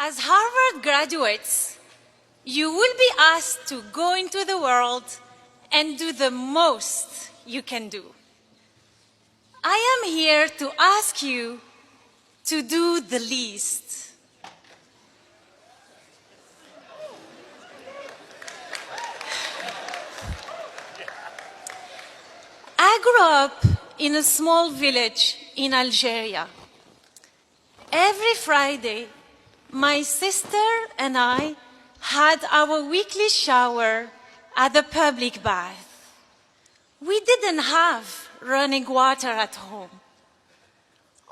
As Harvard graduates, you will be asked to go into the world and do the most you can do. I am here to ask you to do the least. I grew up in a small village in Algeria. Every Friday, my sister and I had our weekly shower at the public bath. We didn't have running water at home.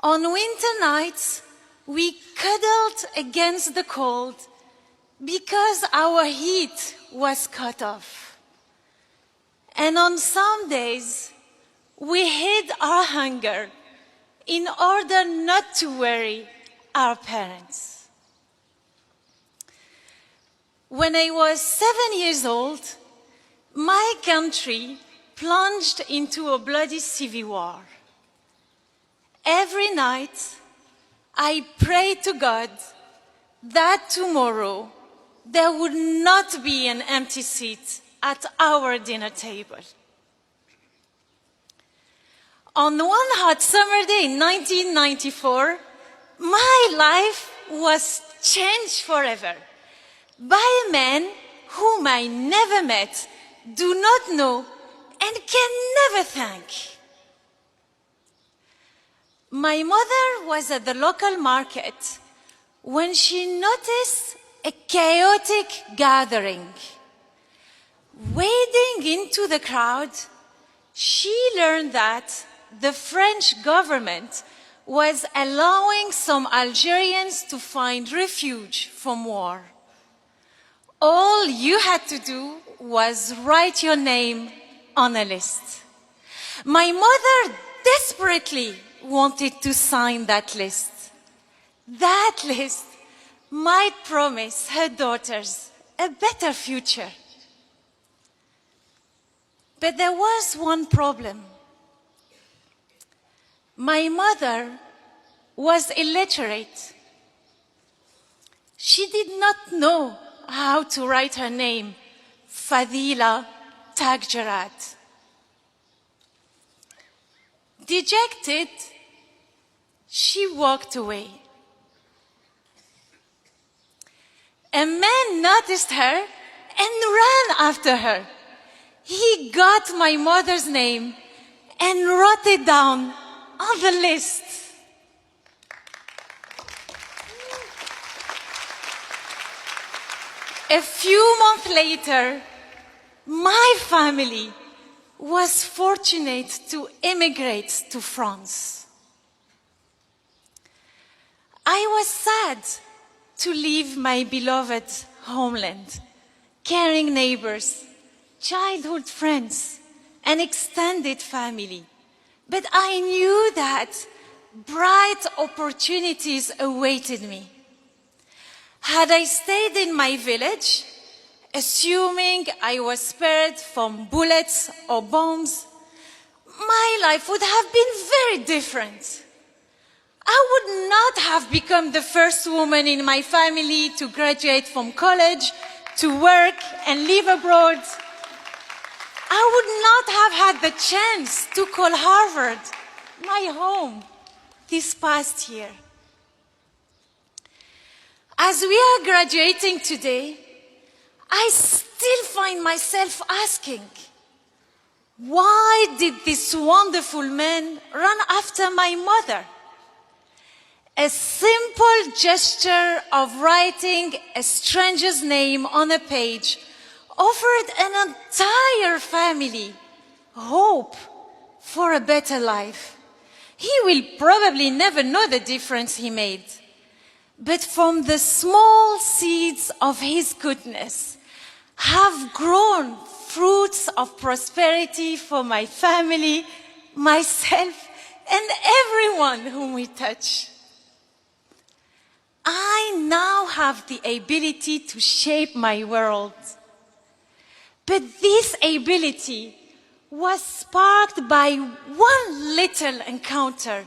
On winter nights, we cuddled against the cold because our heat was cut off. And on some days, we hid our hunger in order not to worry our parents. When I was 7 years old, my country plunged into a bloody civil war. Every night, I prayed to God that tomorrow there would not be an empty seat at our dinner table. On one hot summer day in 1994, my life was changed forever by a man whom I never met, do not know, and can never thank. My mother was at the local market when she noticed a chaotic gathering. Wading into the crowd, she learned that the French government was allowing some Algerians to find refuge from war. All you had to do was write your name on a list. My mother desperately wanted to sign that list. That list might promise her daughters a better future. But there was one problem. My mother was illiterate. She did not know how to write her name, Fadila Tagjarat. Dejected, she walked away. A man noticed her and ran after her. He got my mother's name and wrote it down on the list. A few months later, my family was fortunate to immigrate to France. I was sad to leave my beloved homeland, caring neighbors, childhood friends, and extended family. But I knew that bright opportunities awaited me. Had I stayed in my village, assuming I was spared from bullets or bombs, my life would have been very different. I would not have become the first woman in my family to graduate from college, to work and live abroad. I would not have had the chance to call Harvard my home this past year. As we are graduating today, I still find myself asking, why did this wonderful man run after my mother? A simple gesture of writing a stranger's name on a page offered an entire family hope for a better life. He will probably never know the difference he made. But from the small seeds of his goodness have grown fruits of prosperity for my family, myself, and everyone whom we touch. I now have the ability to shape my world. But this ability was sparked by one little encounter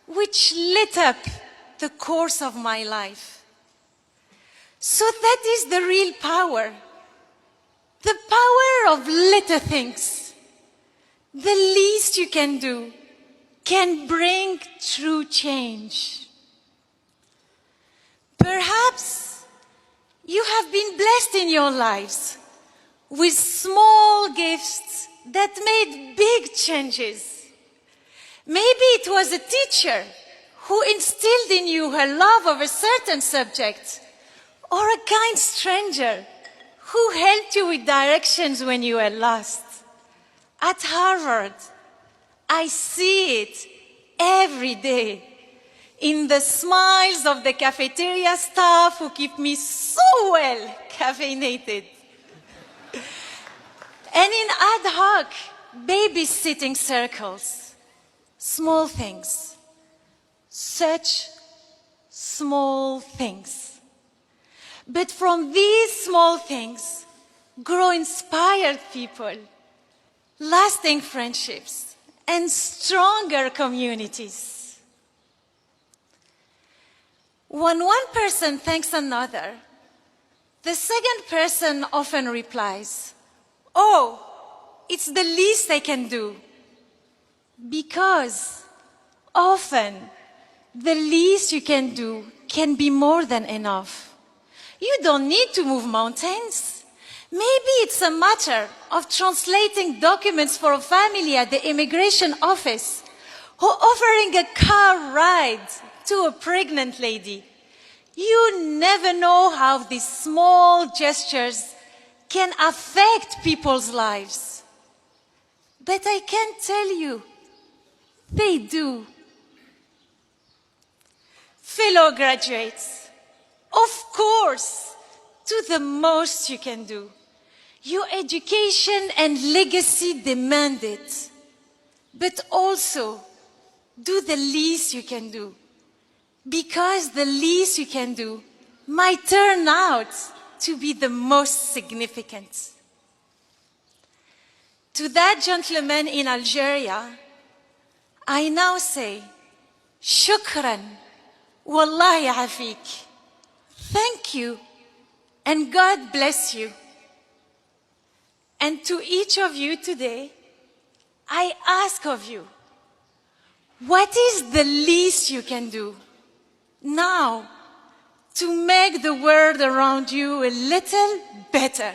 which lit up the course of my life. So that is the real power. The power of little things. The least you can do can bring true change. Perhaps you have been blessed in your lives with small gifts that made big changes. Maybe it was a teacher who instilled in you her love of a certain subject, or a kind stranger who helped you with directions when you were lost. At Harvard, I see it every day in the smiles of the cafeteria staff who keep me so well caffeinated. And in ad hoc babysitting circles, small things, such small things. But from these small things grow inspired people, lasting friendships, and stronger communities. When one person thanks another, the second person often replies, "Oh, it's the least I can do." Because often, the least you can do can be more than enough. You don't need to move mountains. Maybe it's a matter of translating documents for a family at the immigration office, or offering a car ride to a pregnant lady. You never know how these small gestures can affect people's lives. But I can tell you, they do. Fellow graduates, of course, do the most you can do. Your education and legacy demand it. But also, do the least you can do. Because the least you can do might turn out to be the most significant. To that gentleman in Algeria, I now say, shukran, wallahi afik. Thank you, and God bless you. And to each of you today, I ask of you, what is the least you can do now to make the world around you a little better?